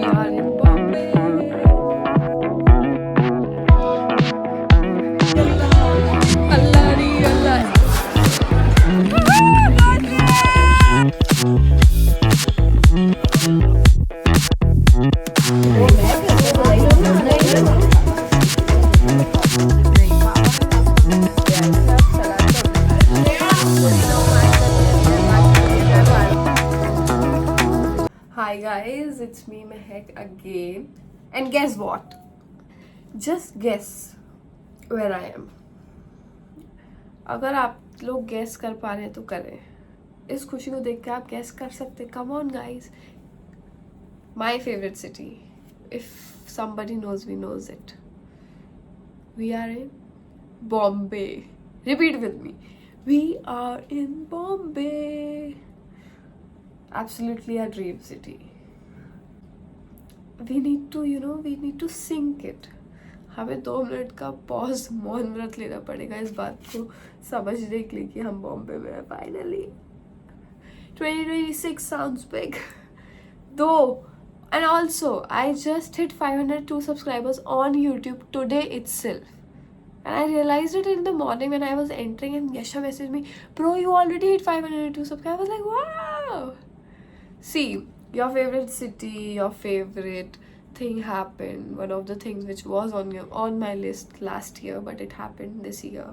are in Bombay. Allah ri Allah. Hi guys, it's me Mehak again. And guess what? Just guess where I am. अगर आप लोग guess कर पा रहे हैं तो करें. इस खुशी को देख के आप guess कर सकते हैं. Come on guys. My favorite city. If somebody knows me knows it. We are in Bombay. Repeat with me. We are in Bombay. Absolutely a dream city. We need to sink it. हमें 2 minute का pause मौन व्रत लेना पड़ेगा इस बात को समझने के लिए कि हम बॉम्बे में हैं finally. 2026 sounds big. Though, and also I just hit 502 subscribers on YouTube today itself. And I realized it in the morning when I was entering and Yasha messaged me, bro, you already hit 502 subscribers. I was like, wow. See, your favorite city, your favorite thing happened. One of the things which was on my list last year, but it happened this year.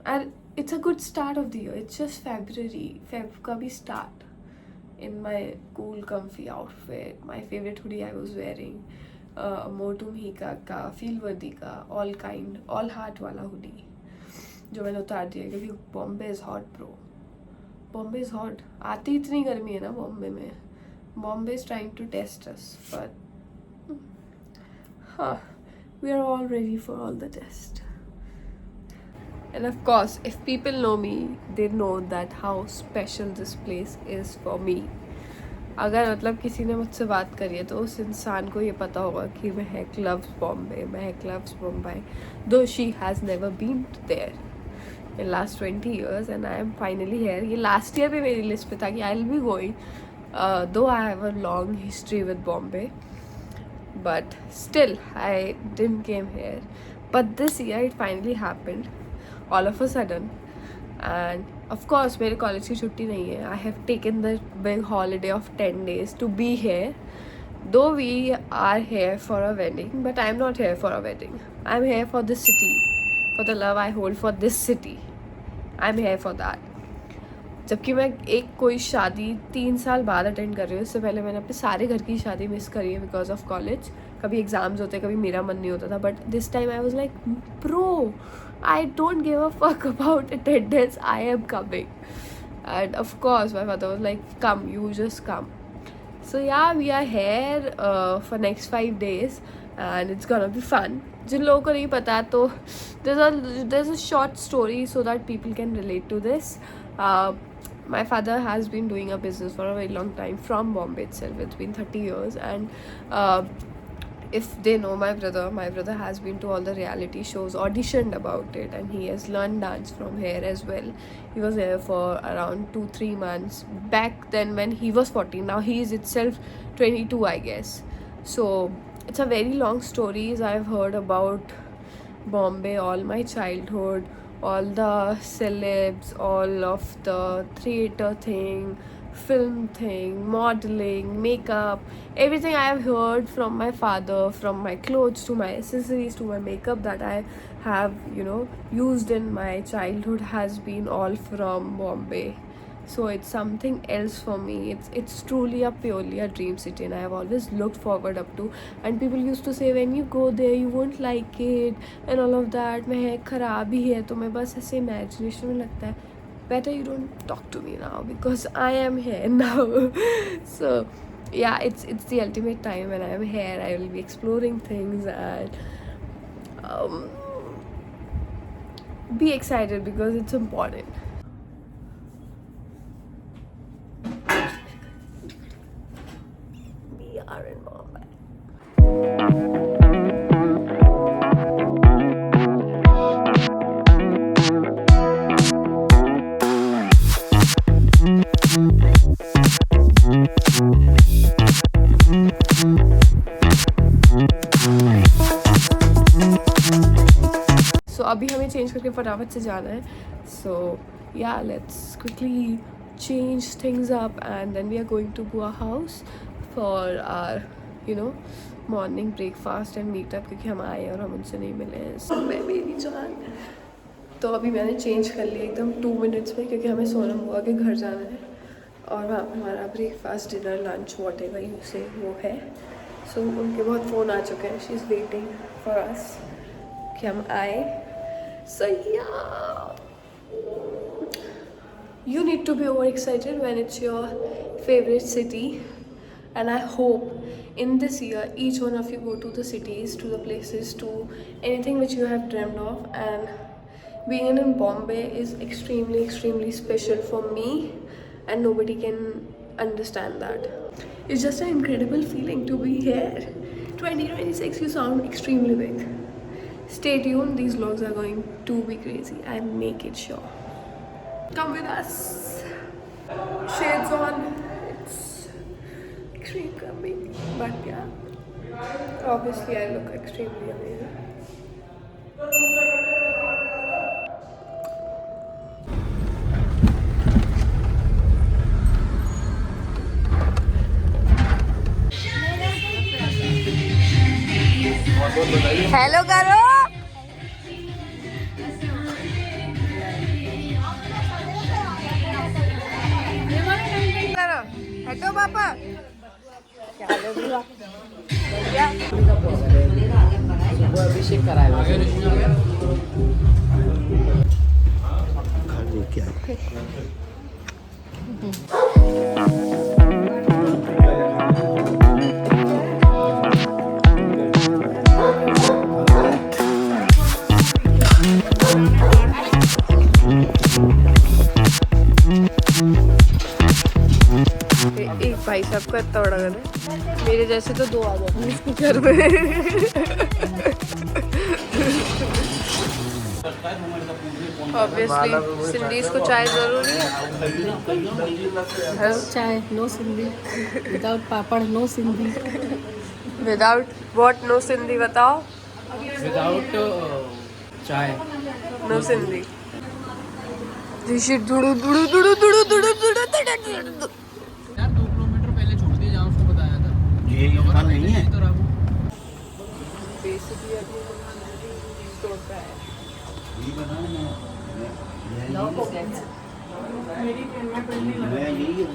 And it's a good start of the year. It's just February. Feb ka bhi start. In my cool, comfy outfit. My favorite hoodie I was wearing. मोटू मीका का feel वर्दी का all heart वाला hoodie जो मैंने उतार दिया क्योंकि Bombay is hot bro. Bombay is hot. आती इतनी गर्मी है ना बॉम्बे में. Bombay is trying to test us but हाँ we are all ready for all the test. And of course, if people know me, they know that how special this place is for me. अगर मतलब किसी ने मुझसे बात करी है तो उस इंसान को ये पता होगा कि महक loves Bombay, Mahak loves Mumbai, though she has never been there in last 20 years and I am finally here. ये last year भी मेरी लिस्ट पे था कि I'll be going, though I have a long history with Bombay, but still I didn't came here. But this year it finally happened all of a sudden. And of course मेरे college की छुट्टी नहीं है. I have taken the big holiday of 10 days to be here. Though we are here for a wedding, but I am not here for a wedding. I am here for this city, for the love I hold for this city. I am here for that. जबकि मैं एक कोई शादी 3 साल बाद attend कर रही हूँ. इससे पहले मैंने अपने सारे घर की शादी मिस करी है बिकॉज ऑफ कॉलेज. कभी एग्ज़ाम्स होते, कभी मेरा मन नहीं होता था. But this time I was like bro, I don't give a fuck about attendance. I am coming. And of course, my mother was like, come, you just come. So yeah, we are here for next 5 days and it's gonna be fun. जिन लोगों को नहीं पता तो there's a short story so that people can relate to this. My father has been doing a business for a very long time from Bombay itself. It's been 30 years and if they know my brother has been to all the reality shows, auditioned about it, and he has learned dance from here as well. He was there for around 2-3 months back then when he was 14. Now he is itself 22, I guess. So it's a very long stories I've heard about Bombay all my childhood, all the celebs, all of the theater thing, film thing, modeling, makeup, everything I have heard from my father, from my clothes to my accessories to my makeup that I have used in my childhood has been all from Bombay. So it's something else for me. It's truly a purely a dream city and I have always looked forward up to. And people used to say when you go there you won't like it and all of that. मैं खराब ही है तो मैं बस ऐसे imagination में लगता है. Better you don't talk to me now because I am here now. So yeah, it's the ultimate time when I am here. I will be exploring things and be excited because it's important. We are in Mumbai. अभी हमें change करके फटाफट से जाना है. So yeah, let's quickly change things up and then we are going to Bua house for our, you know, morning breakfast and meetup, क्योंकि हम आए और हम उनसे नहीं मिले हैं. So, मैं मेरी जान. तो अभी मैंने चेंज कर लिया एकदम 2 मिनट्स में, क्योंकि हमें सोनम बुआ के घर जाना है और वहाँ पर हमारा breakfast dinner lunch what ever you से वो है. सो उनके बहुत फ़ोन आ चुके हैं. She is waiting for us कि हम आए. सो या you need to be overexcited when it's your favorite city, and I hope in this year each one of you go to the cities, to the places, to anything which you have dreamed of. And being in Bombay is extremely special for me, and nobody can understand that. It's just an incredible feeling to be here. 2026, you sound extremely big. Stay tuned, these vlogs are going to be crazy, I make it sure. Come with us. Shades on. It's extreme coming, but yeah, obviously I look extremely amazing. Hello करो. Hello पापा. अभिषेक कराया एक भाई साहब का इतना बड़ा घर है, मेरे जैसे तो 2 आ जाते हैं इसके घर में. ऑब्वियसली सिंधीज को चाय जरूरी है. Chai no Sindhi, without papad no Sindhi. Without what no Sindhi बताओ. विदाउट चाय नो सिंधी. ऋषि दुड़ू दुड़ू दुड़ू दुड़ू दुड़ू दुड़ू दुड़ू. यार 2 किलोमीटर पहले छोड़ दिए जहाँ उसको बताया था. ये यूं नहीं है. तो राबू बेसिकली अभी स्टोर पे है. मैं यही हूँ.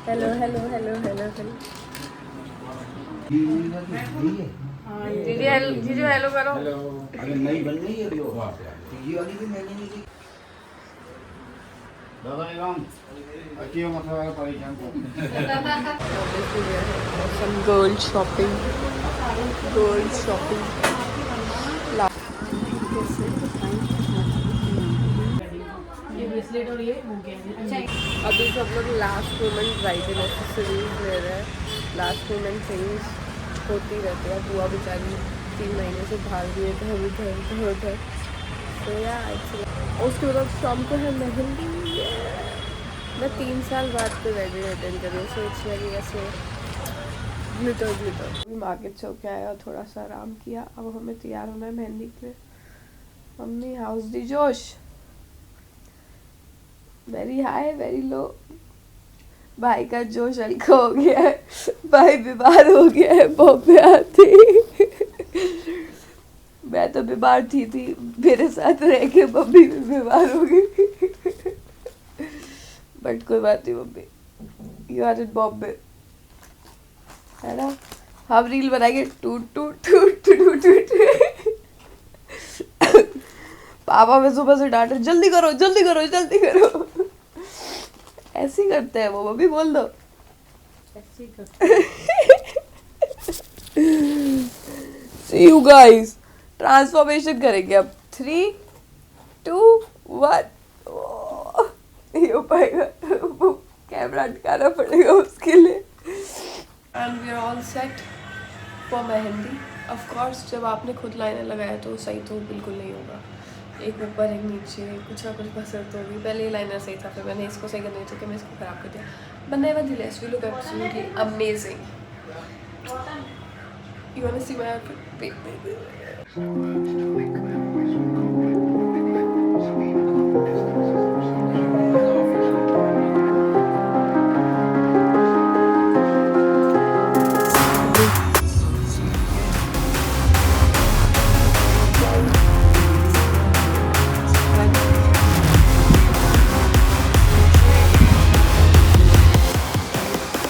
Hello hello hello hello hello. दीदी हेलो, जीजू हेलो करो. अरे नई बन गई है अभी वो. ये वाली भी मैंने नहीं की. दादा एवं अच्छी मसाला परेशान को. Some gold shopping. Gold shopping. Bracelet और ये हो गया. अभी सब लोग लास्ट मोमेंट ब्राइडल एक्सेसरीज ले रहे हैं. लास्ट मोमेंट थिंग्स होती रहती है. बुआ बेचारी 3 महीने से भाग रही है कहीं उधर कहीं उधर. तो यार उसके बाद शाम को है मेहंदी. मैं 3 साल बाद तो वेडिंग अटेंड करी. सो इट्स वेरी ऐसे ग्लिटर ग्लिटर. अभी मार्केट से होके आया और थोड़ा सा आराम किया. अब हमें तैयार होना है मेहंदी के लिए. मम्मी हाउस दी जोश. Very high very low. भाई का जोश हल्का हो गया है. भाई बीमार हो गया है. बॉम्बे आती मैं तो बीमार थी मेरे साथ रह के मम्मी भी बीमार हो गई. बट कोई बात नहीं mummy, you are in Bombay है ना. हम रील बनाएंगे टूट टूट टूट टूट टूट. पापा में सुबह से डांटे जल्दी करो जल्दी करो जल्दी करो. ऐसे ही करते हैं वो. मम्मी बोल दो. See you guys. ट्रांसफॉर्मेशन करेंगे अब. 3, 2, 1. नहीं हो पाएगा. कैमरा अटकाना पड़ेगा उसके लिए. And we are all set for mehndi. Of course जब आपने खुद लाइनर लगाया तो सही तो बिल्कुल नहीं होगा. एक ऊपर एक नीचे, कुछ ना कुछ बसरत होगी। पहले ये लाइनर सही था, फिर मैंने इसको सही करने चक्कर में इसको ख़राब कर दिया। But nevertheless we look absolutely amazing. You wanna see my outfit? Wait.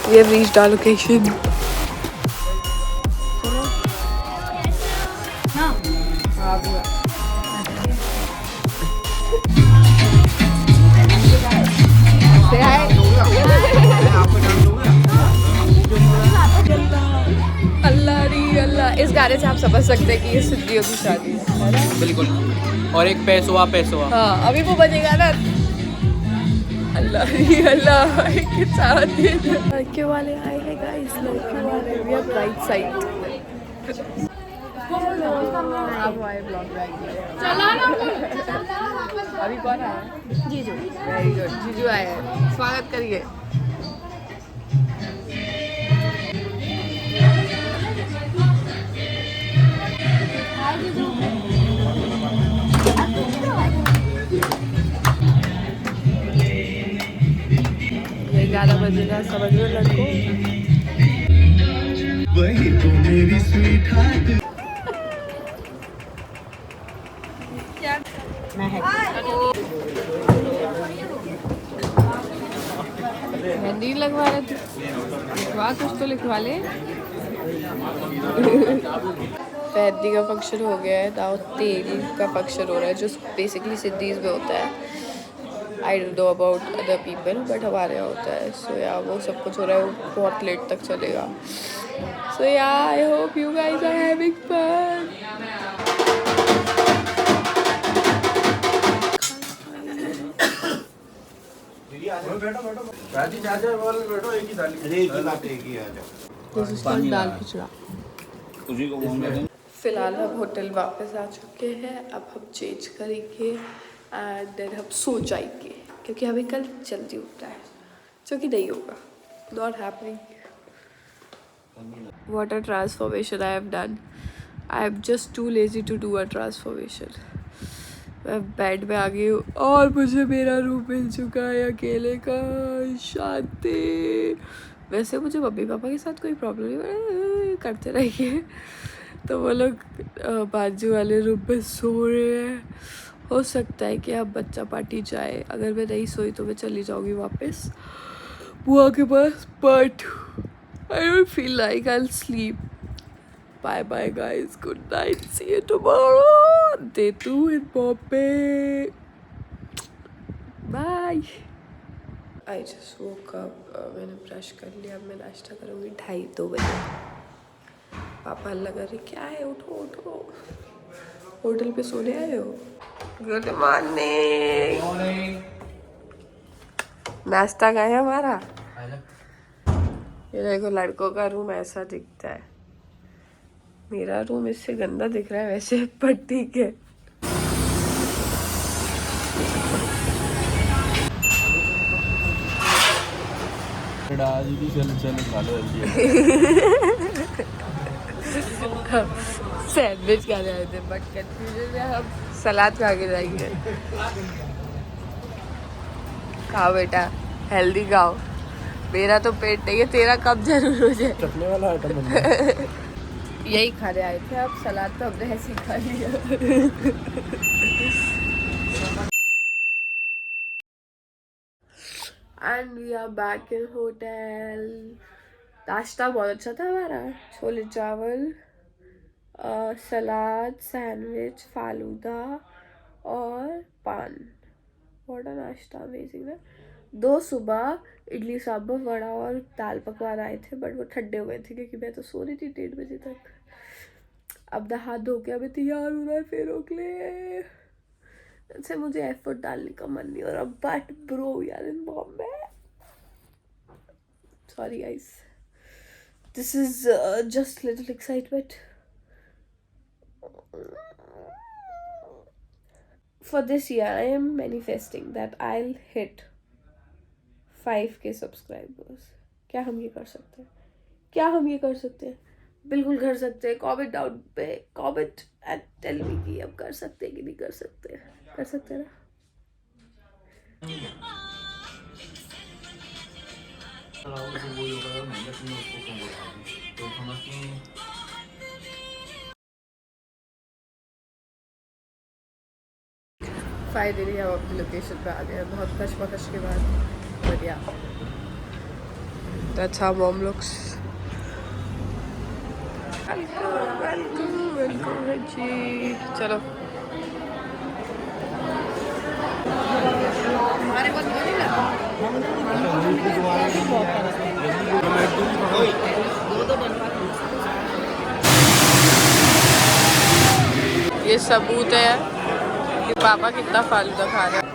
We have reached our location. Say hi. अल्लाह री अल्लाह, इस गाने से आप समझ सकते हैं कि ये सिद्धियों की शादी है। बिल्कुल। और एक पैसवा पैसवा। हाँ, अभी वो बजेगा ना। अल्लाह री अल्लाह के साथ लड़के वाले आए हैं गाइस, लड़के वाले। We are right side. अभी कौन आया? जीजू। वेरी गुड, जीजू आए हैं, स्वागत करिए। ये 11 बजेगा, समझ लो लड़कों। वही तो मेरी स्वीट हार्ट। मेहंदी लगवा रहे थे, लिखवा कुछ तो लिखवा ले। मेहंदी का फंक्शन हो गया है, दाव तेल का फंक्शन हो रहा है, जो बेसिकली सिद्धीज में होता है। I don't know about other people, but हमारे यहाँ होता है। सो या वो सब कुछ हो रहा है, वो बहुत लेट तक चलेगा। So yeah I hope you guys are having fun. दाल खिचड़ा। फिलहाल हम होटल वापस आ चुके हैं। अब हम चेंज करेंगे एंड देन हम सो जाएंगे, क्योंकि हमें कल जल्दी उठना है, जो कि नहीं होगा। Not happening. What a transformation I have done. I am just too lazy to do a transformation. मैं बेड में आ गई हूँ और मुझे मेरा रूम मिल चुका है अकेले का। शांति। वैसे मुझे मम्मी पापा के साथ कोई प्रॉब्लम नहीं, करते रहिए। तो वो लोग बाजू वाले रूम में सो रहे हैं। हो सकता है कि अब बच्चा पार्टी जाए। अगर मैं नहीं सोई तो मैं चली जाऊँगी वापस बुआ के पास, but I don't feel like I'll sleep. Bye bye guys. Good night. See you tomorrow. Day 2 in Bombay. Bye. I just woke up. मैंने ब्रश कर लिया। अब मैं नाश्ता करूँगी 2:30 बजे। पापा लगा रहे क्या है, उठो उठो। होटल पे सोने आए हो? Good morning. नाश्ता गया है हमारा। ये देखो, लड़कों का रूम ऐसा दिखता है। मेरा रूम इससे गंदा दिख रहा है वैसे, पर ठीक है। सैंडविच खा रहे थे, बट कंफ्यूजन में हम सलाद खा के जाएंगे। खाओ बेटा, हेल्दी खाओ। मेरा तो पेट नहीं है, तेरा कब जरूर हो जाए। चटने वाला आइटम बन गया। यही खाने आए थे, अब सलाद तो हमने ऐसे ही खा लिया। And we are back in hotel. नाश्ता बहुत अच्छा था हमारा। छोले चावल, सलाद, सैंडविच, फालूदा और पान। बड़ा नाश्ता अमेजिंग है। 2 सुबह इडली सांभर वड़ा और दाल पकवान आए थे, बट वो ठंडे हुए थे क्योंकि मैं तो सो रही थी 1:30 बजे तक। अब नहा धो के अभी तैयार होना है फेरों के लिए। अच्छा, मुझे एफर्ट डालने का मन नहीं हो रहा, बट ब्रो यार in Bombay. Sorry guys, this is just little excitement. for this year I am manifesting that I'll hit 5K subscribers. क्या हम ये कर सकते हैं? क्या हम ये कर सकते हैं? बिल्कुल कर सकते हैं. कमेंट डाउन पे कमेंट एंड टेल मी कि हम कर सकते हैं कि नहीं कर सकते हैं. कर सकते हैं ना? फाइनली हम अपनी लोकेशन पे आ गए हैं बहुत कशमकश के बाद. बढ़िया. That's how mom looks. Welcome जी. चलो ये सबूत है कि पापा कितना फालतू खा रहे हैं.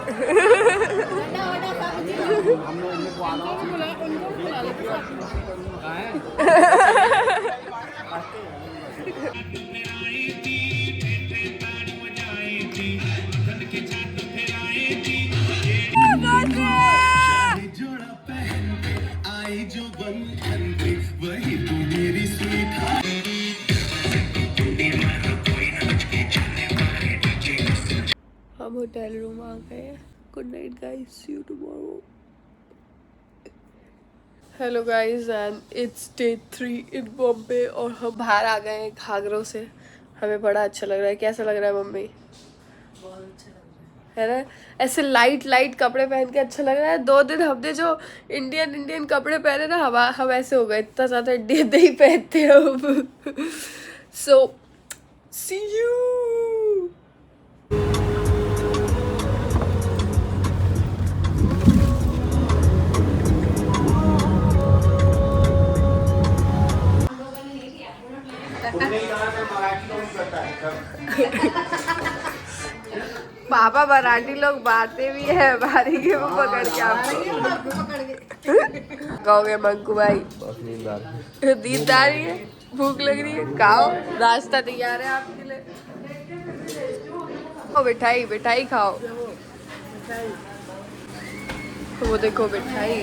जोड़ा पहन के आई जो बंधन पे वही तू मेरी स्वीट हार्ट. हम होटल रूम आ गए. Good night guys, see you tomorrow. Hello guys and it's day 3 in Bombay और हम बाहर आ गए हैं घाघरों से. हमें बड़ा अच्छा लग रहा है. कैसा लग रहा है मम्मी? बहुत अच्छा लग रहा है ना? ऐसे लाइट कपड़े पहन के अच्छा लग रहा है. 2 दिन हमने जो इंडियन कपड़े पहने ना, हम ऐसे हो गए. इतना ज़्यादा इंडियन नहीं पहनते हम. सो सी यू. पापा मराठी लोग बातें भी है बारी के वो पकड़ के. आप कहोगे मंकू भाई नींद आ रही है, भूख लग रही है, खाओ. रास्ता तैयार है आपके लिए. ओ मिठाई मिठाई खाओ. वो देखो मिठाई.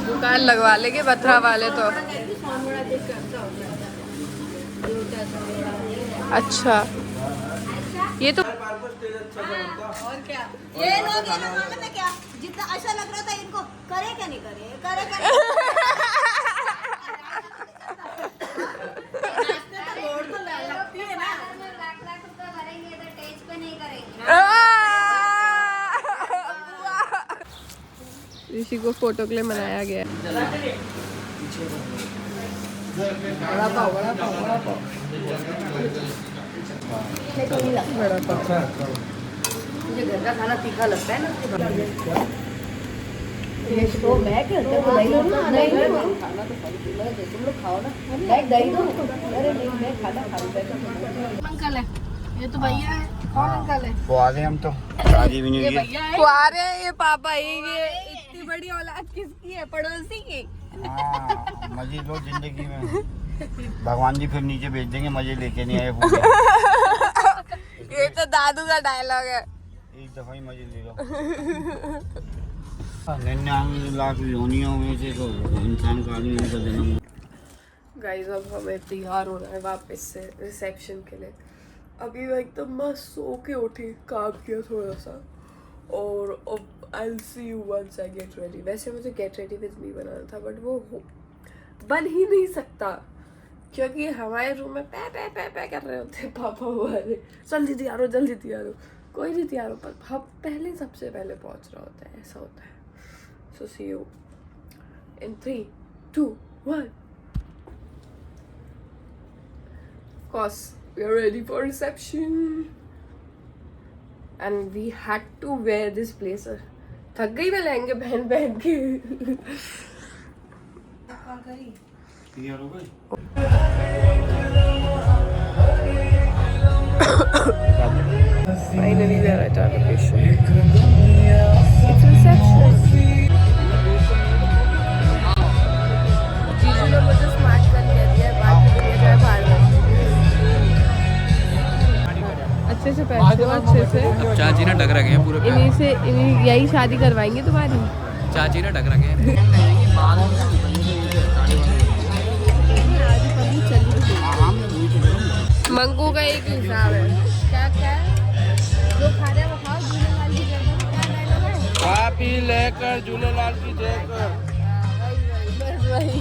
दुकान लगवा लेंगे बथरा वाले तो. अच्छा ये तो और क्या ये लोग मालूम है क्या, जितना अच्छा लग रहा था इनको, करे क्या नहीं करे, करे क्या नहीं रोड तो लगती है ना. लाख रुपए भरेंगे तो टेज पे नहीं करेंगे. ऋषि को फोटो के लिए मनाया गया. मुझे घर का खाना तीखा लगता है ना. तो मैं क्या दही दो ना, खाना तो तुम लोग खाओ ना. दही दो. अरे नहीं मैं खाना खाऊंगा. अंकल है ये तो भैया है. कौन अंकल है? वो आ गए हम तो. शादी भी नहीं हुई. भैया है. कुआरे ये पापा ये इतनी बड़ी औलाद किसकी है? पड़ोसी की. हाँ, मजे लो जिंदगी में. भगवान जी फिर नीचे भेज देंगे, मजे लेके नहीं आए पूरे. ये तो दादू का डायलॉग है. एक दफा ही मजे ले लो. 99 लाख योनियों में से तो इंसान का आदमी का जन्म. गाइस अब हमें तैयार होना है वापस से रिसेप्शन के लिए. अभी मैं एकदम मस्त सो के उठी, काम किया थोड़ा सा और अब I will see you once I get ready. वैसे मुझे गेट रेडी विद मी बनाना था बट वो बन ही नहीं सकता क्योंकि हमारे रूम में पै कर रहे होते पापा वाले. जल्दी तैयार हो जल्दी तैयार हो. कोई नहीं तैयार हो पर हम पहले सबसे पहले पहुंच रहा होता है. ऐसा होता है. सो सी you in 3, 2, 1. Of course, we are ready for reception. And we had to wear this blazer. थक गई मैं लहंगे पहन के. तैयार हो गए. Finally, we are at our location. It's reception. जीजू ने मुझे स्मार्ट कर दिया है. बाकी दुनिया जाए बाहर में. पैसे अच्छे से। अब चाची ना ढक रखे हैं पूरे इन्हीं से इन्हीं यही शादी करवाएंगे तुम्हारी। चाची ना ढक रखे हैं। मंगू का एक ही हिसाब है। क्या क्या जो खा रहे वो खाओ, झूलेलाल की जय करो। क्या डायलॉग है? खा पी लेकर झूलेलाल की जय कर। बस वही।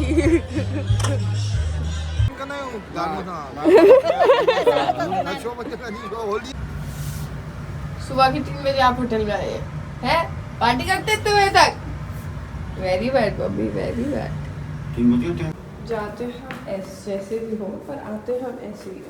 सुबह के 3 बजे आप होटल गए हैं, पार्टी करते इतने बजे तक? Very bad Bobby, very bad. जाते हैं ऐसे जैसे भी हो, पर आते हम ऐसे ही।